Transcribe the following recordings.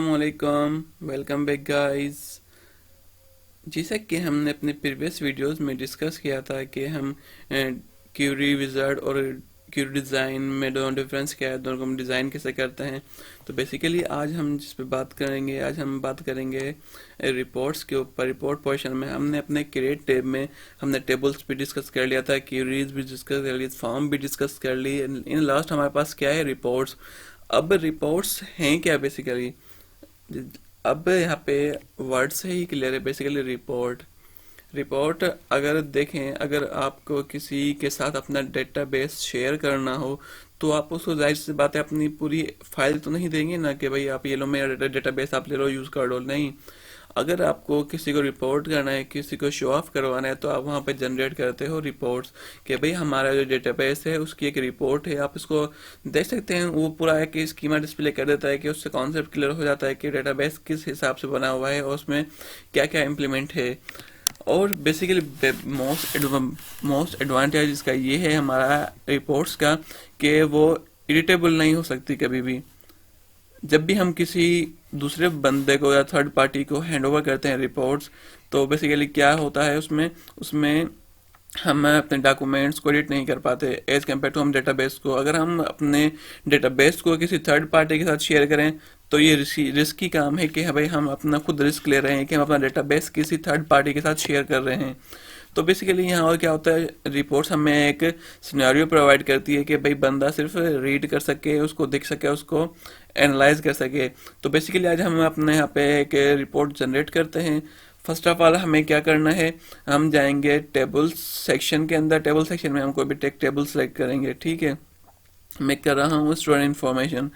अस्सलामुअलैकुम। Welcome back guys. जैसा कि हमने अपने प्रीवियस वीडियोस में डिस्कस किया था कि हम क्यूरी विजार्ड और क्यूरी डिज़ाइन में दोनों डिफरेंस क्या है, दोनों को हम डिज़ाइन कैसे करते हैं। तो बेसिकली आज हम जिस पे बात करेंगे, आज हम बात करेंगे रिपोर्ट्स के ऊपर। रिपोर्ट पोर्शन में हमने अपने क्रिएट टैब में हमने टेबल्स भी डिस्कस कर लिया था, क्यूरीज भी डिस्कस कर ली, फॉर्म भी डिस्कस कर ली। इन लास्ट हमारे पास क्या है, रिपोर्ट्स। अब रिपोर्ट्स हैं क्या बेसिकली, अब यहाँ पे वर्ड से ही क्लियर है। बेसिकली रिपोर्ट, रिपोर्ट अगर देखें, अगर आपको किसी के साथ अपना डेटाबेस शेयर करना हो तो आप उसको जाहिर सी बात है अपनी पूरी फाइल तो नहीं देंगे ना कि भाई आप ये लो मेरा डेटाबेस आप ले लो यूज़ कर लो, नहीं। अगर आपको किसी को रिपोर्ट करना है, किसी को शो ऑफ करवाना है, तो आप वहाँ पे जनरेट करते हो रिपोर्ट्स कि भाई हमारा जो डेटाबेस है उसकी एक रिपोर्ट है। आप इसको देख सकते हैं, वो पूरा एक स्कीमा डिस्प्ले कर देता है कि उससे कॉन्सेप्ट क्लियर हो जाता है कि डेटाबेस किस हिसाब से बना हुआ है और उसमें क्या क्या इम्प्लीमेंट है। और बेसिकली मोस्ट एडवांटेज इसका ये है हमारा रिपोर्ट्स का कि वो इरिटेबल नहीं हो सकती कभी भी। जब भी हम किसी दूसरे बंदे को या थर्ड पार्टी को हैंड ओवर करते हैं रिपोर्ट्स, तो बेसिकली क्या होता है उसमें उसमें हम अपने डॉक्यूमेंट्स को एडिट नहीं कर पाते एज कम्पेयर टू हम डेटाबेस को। अगर हम अपने डेटाबेस को किसी थर्ड पार्टी के साथ शेयर करें तो ये रिस्की काम है कि भाई हम अपना खुद रिस्क ले रहे हैं कि हम अपना डेटाबेस किसी थर्ड पार्टी के साथ शेयर कर रहे हैं। तो बेसिकली यहाँ और क्या होता है, रिपोर्ट्स हमें एक सिनेरियो प्रोवाइड करती है कि भाई बंदा सिर्फ रीड कर सके, उसको देख सके, उसको एनालाइज कर सके। तो बेसिकली आज हम अपने यहाँ पे एक रिपोर्ट जनरेट करते हैं। फर्स्ट ऑफ ऑल हमें क्या करना है, हम जाएंगे टेबल्स सेक्शन के अंदर। टेबल सेक्शन में हम कोई भी टेबल सेलेक्ट करेंगे, ठीक है। मैं कर रहा हूँ स्टूडेंट इन्फॉर्मेशन।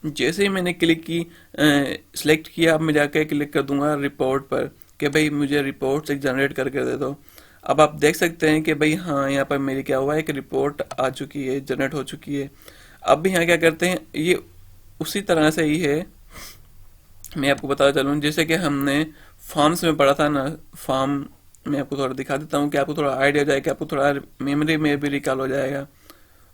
जैसे ही मैंने क्लिक की, सिलेक्ट किया, अब मैं जाकर क्लिक कर दूंगा रिपोर्ट पर कि भाई मुझे रिपोर्ट एक जनरेट करके दे दो। अब आप देख सकते हैं कि भाई हाँ, यहाँ पर मेरी क्या हुआ है, एक रिपोर्ट आ चुकी है, जनरेट हो चुकी है। अब यहाँ क्या करते हैं, ये उसी तरह से ही है। मैं आपको बताता चलूँ, जैसे कि हमने फॉर्म्स में पढ़ा था ना, फॉर्म मैं आपको थोड़ा दिखा देता हूँ कि आपको थोड़ा आइडिया हो जाए, कि आपको थोड़ा मेमोरी में भी रिकॉल हो जाएगा।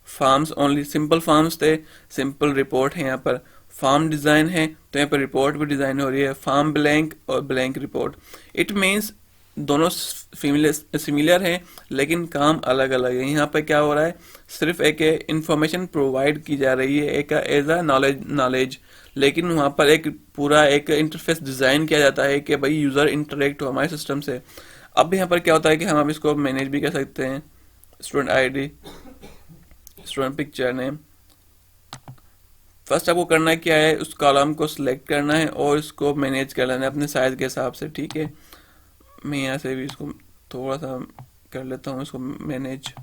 फॉर्म्स ओनली सिंपल फॉर्म्स थे, सिंपल रिपोर्ट है यहाँ पर। फॉर्म डिज़ाइन है तो यहाँ पर रिपोर्ट भी डिज़ाइन हो रही है। फॉर्म ब्लैंक और ब्लैंक रिपोर्ट, इट मीन्स दोनों सिमिलर हैं लेकिन काम अलग अलग है। यहाँ पर क्या हो रहा है, सिर्फ एक इंफॉर्मेशन प्रोवाइड की जा रही है एक एज अ नॉलेज, लेकिन वहाँ पर एक पूरा एक इंटरफेस डिज़ाइन किया जाता है कि भाई यूज़र इंटरेक्ट हो हमारे सिस्टम से। अब यहाँ पर क्या होता है कि हम अब इसको मैनेज भी कर सकते हैं। Student ID, student picture name. First आपको करना क्या है, उस कॉलम को सिलेक्ट करना है और इसको मैनेज कर लेना है अपने साइज के हिसाब से, ठीक है। मैं यहाँ से भी इसको थोड़ा सा कर लेता हूँ, इसको मैनेज।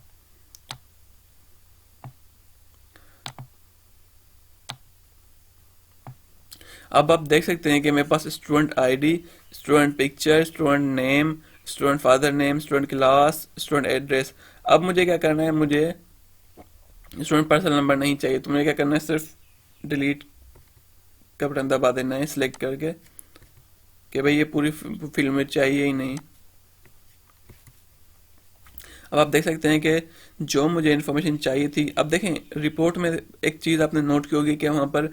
अब आप देख सकते हैं कि मेरे पास student ID, student picture, student name, student father name, student class, student address. अब मुझे क्या करना है, मुझे स्टूडेंट पर्सनल नंबर नहीं चाहिए, तो मुझे क्या करना है, सिर्फ डिलीट का बटन दबा देना है सिलेक्ट करके कि भाई ये पूरी फिल्म में चाहिए ही नहीं। अब आप देख सकते हैं कि जो मुझे इन्फॉर्मेशन चाहिए थी, अब देखें रिपोर्ट में एक चीज़ आपने नोट की होगी कि वहाँ पर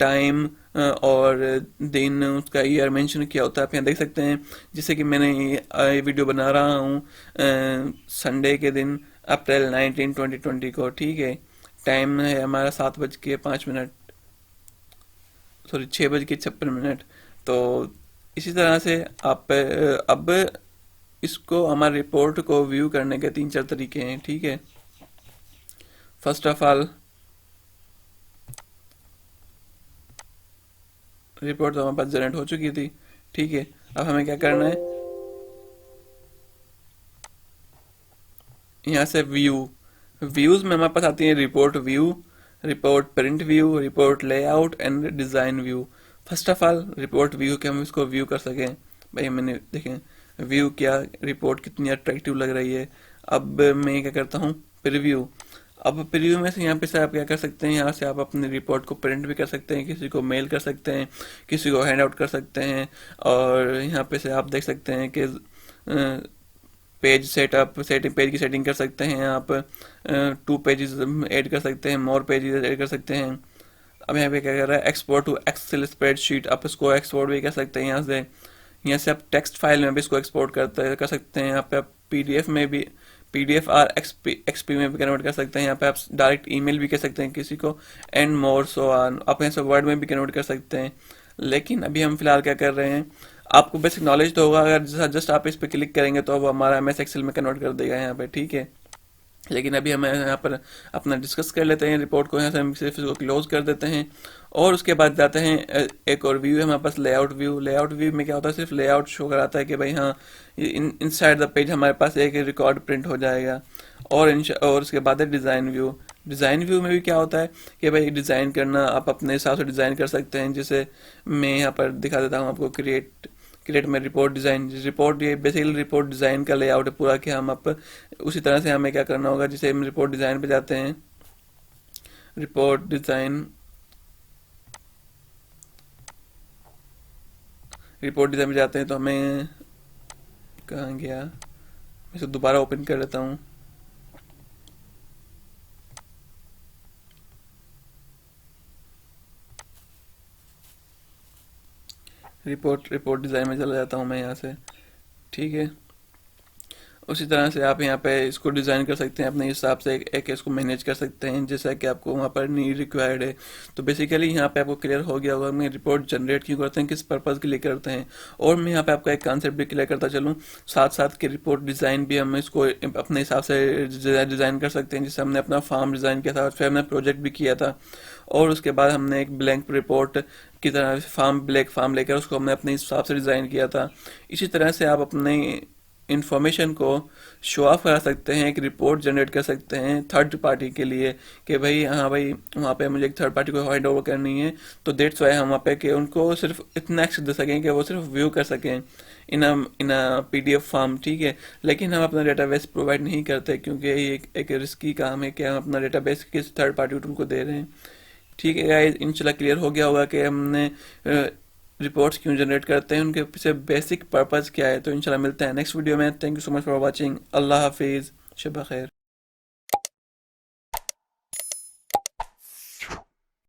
टाइम और दिन, उसका ईयर मेंशन किया होता है। आप यहाँ देख सकते हैं, जैसे कि मैंने ये वीडियो बना रहा हूँ संडे के दिन अप्रैल 19 2020 को, ठीक है। टाइम है हमारा 7:05, सॉरी 6:56। तो इसी तरह से आप अब इसको हमारे रिपोर्ट को व्यू करने के 3-4 तरीके हैं, ठीक है। फर्स्ट ऑफ ऑल रिपोर्ट तो हमारे पास जनरेट हो चुकी थी, ठीक है। अब हमें क्या करना है, यहाँ से व्यू, व्यूज में हमारे पास आती है report view, report print view, report layout and design view. First of all report view के हम इसको व्यू कर सकें, भाई मैंने देखें व्यू क्या, रिपोर्ट कितनी अट्रैक्टिव लग रही है। अब मैं क्या करता हूँ, प्रीव्यू। अब प्रीव्यू में से यहाँ पे से आप क्या कर सकते हैं, यहाँ से आप अपनी रिपोर्ट को प्रिंट भी कर सकते हैं, किसी को मेल कर सकते हैं, किसी को हैंड आउट कर सकते हैं। और यहाँ पे से आप देख सकते हैं कि पेज सेटअप, पेज की सेटिंग कर सकते हैं आप, 2 पेजेस ऐड कर सकते हैं, मोर पेजेस ऐड कर सकते हैं। अब यहाँ पे क्या कर रहा है, एक्सपोर्ट टू एक्सेल स्प्रेडशीट, आप इसको एक्सपोर्ट भी कर सकते हैं यहाँ से आप टेक्स्ट फाइल में भी इसको एक्सपोर्ट कर सकते हैं। यहाँ पे आप पीडीएफ में भी, पीडीएफ और एक्सपी में भी कन्वर्ट कर सकते हैं। यहाँ पे आप डायरेक्ट ईमेल भी कर सकते हैं किसी को, एंड मोर सो ऑन। आप यहाँ से वर्ड में भी कन्वर्ट कर सकते हैं। लेकिन अभी हम फिलहाल क्या कर रहे हैं, आपको बेसिक नॉलेज तो होगा, अगर जस्ट आप इस पर क्लिक करेंगे तो वो हमारा एमएस एक्सेल में कन्वर्ट कर देगा यहाँ पे, ठीक है। लेकिन अभी हम यहाँ पर अपना डिस्कस कर लेते हैं रिपोर्ट को, यहाँ से हम सिर्फ इसको क्लोज कर देते हैं और उसके बाद जाते हैं एक और व्यू है हमारे पास, लेआउट व्यू। लेआउट व्यू में क्या होता है, सिर्फ लेआउट शो कराता है कि भाई हाँ इनसाइड द पेज हमारे पास एक रिकॉर्ड प्रिंट हो जाएगा। और उसके बाद है डिज़ाइन व्यू। डिज़ाइन व्यू में भी क्या होता है कि भाई डिज़ाइन करना, आप अपने हिसाब से डिज़ाइन कर सकते हैं। जैसे मैं यहाँ पर दिखा देता हूँ आपको, क्रिएट में रिपोर्ट डिज़ाइन। रिपोर्ट ये बेसिकली रिपोर्ट डिज़ाइन का लेआउट है पूरा, कि हम आप उसी तरह से हमें क्या करना होगा। जैसे हम रिपोर्ट डिज़ाइन पे जाते हैं, रिपोर्ट डिज़ाइन में जाते हैं तो हमें कहाँ गया, मैं इसे दोबारा ओपन कर लेता हूँ। रिपोर्ट डिज़ाइन में चला जाता हूँ मैं यहाँ से, ठीक है। उसी तरह से आप यहाँ पे इसको डिज़ाइन कर सकते हैं अपने हिसाब से, एक इसको मैनेज कर सकते हैं जैसा कि आपको वहाँ पर नीड रिक्वायर्ड है। तो बेसिकली यहाँ पे आपको क्लियर हो गया होगा मैं रिपोर्ट जनरेट क्यों करते हैं, किस पर्पज़ के लिए करते हैं। और मैं यहाँ पे आपका एक कॉन्सेप्ट भी क्लियर करता चलूँ, साथ साथ के रिपोर्ट डिज़ाइन भी हम इसको अपने हिसाब से डिज़ाइन कर सकते हैं। जैसे हमने अपना फार्म डिज़ाइन किया था, फिर हमने प्रोजेक्ट भी किया था, और उसके बाद हमने एक ब्लैंक रिपोर्ट की तरह ब्लैक फार्म लेकर उसको हमने अपने हिसाब से डिज़ाइन किया था। इसी तरह से आप अपने इंफॉर्मेशन को शो ऑफ करा सकते हैं, एक रिपोर्ट जनरेट कर सकते हैं थर्ड पार्टी के लिए, कि भाई हाँ भाई वहाँ पे मुझे एक थर्ड पार्टी को हैंड ओवर करनी है, तो डेट्स वाई हम वहाँ पे कि उनको सिर्फ इतना एक्सेस दे सकें कि वो सिर्फ व्यू कर सकें इन अ पीडीएफ फॉर्म, ठीक है। लेकिन हम अपना डेटाबेस प्रोवाइड नहीं करते क्योंकि ये एक रिस्की काम है कि हम अपना डेटाबेस किस थर्ड पार्टी को उनको दे रहे हैं, ठीक है गाइस। इंशाल्लाह क्लियर हो गया होगा कि हमने रिपोर्ट्स क्यों जनरेट करते हैं, उनके पीछे बेसिक पर्पज़ क्या है। तो इंशाल्लाह मिलते हैं नेक्स्ट वीडियो में। Thank you so much for watching. अल्लाह हाफिज़, शब खैर।